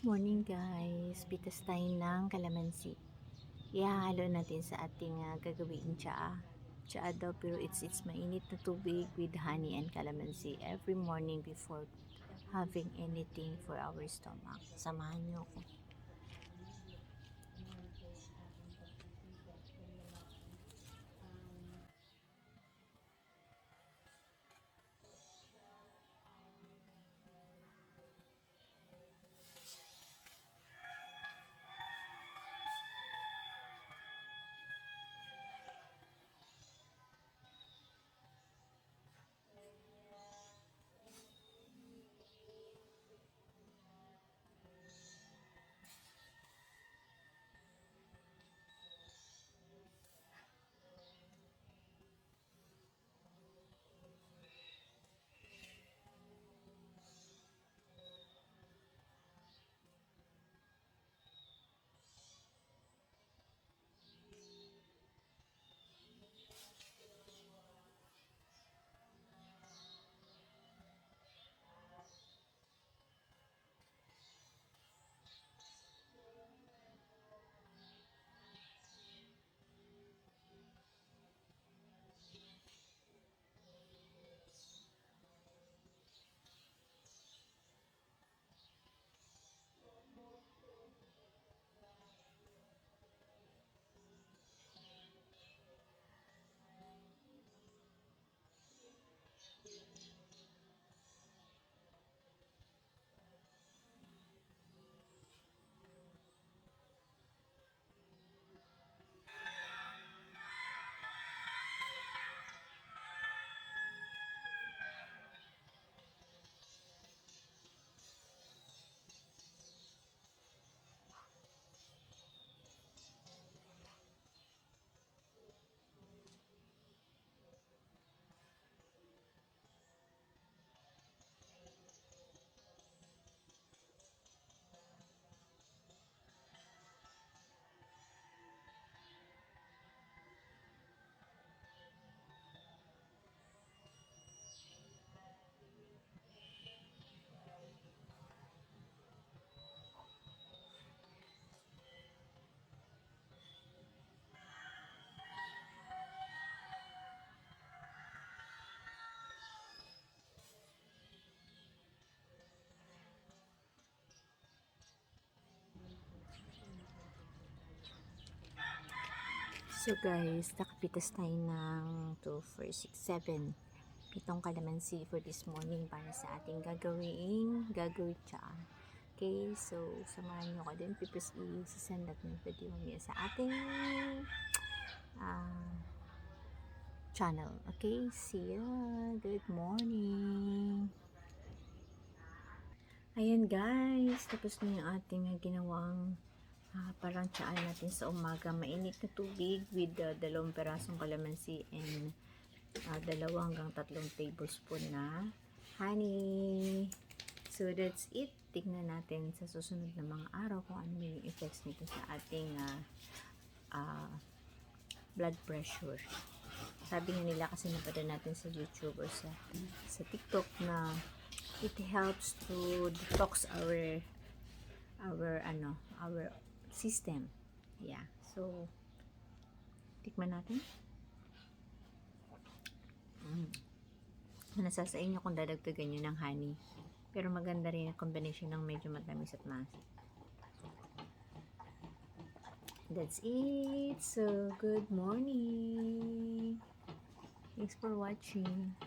Morning guys, pitas tayo ng kalamansi. Ihahalo natin sa ating gagawing tsaa. Tsaa daw pero it's mainit na tubig with honey and calamansi every morning before having anything for our stomach. Samahan niyo ako. So guys, nakapitas tayo ng 2, 4, 6, 7 pitong kalamansi for this morning para sa ating gagawin tsaa. Okay, so samahan nyo ko din. Pipis i-send natin yung video niya sa ating channel. Okay, see ya. Good morning. Ayan guys, tapos na yung ating ginawang parang tsaa natin sa umaga. Mainit na tubig with 2 perasong kalamansi and 2 hanggang 3 tablespoon na honey. So that's it. Tignan natin sa susunod na mga araw kung ano yung effects nito sa ating blood pressure. Sabi nga nila kasi napanood natin sa YouTube or sa TikTok na it helps to detox our system. Yeah. So tikman natin. Nasa sa inyo kung dadagdagan nyo ng honey. Pero maganda rin ang combination ng medyo matamis at maasim. That's it. So good morning. Thanks for watching.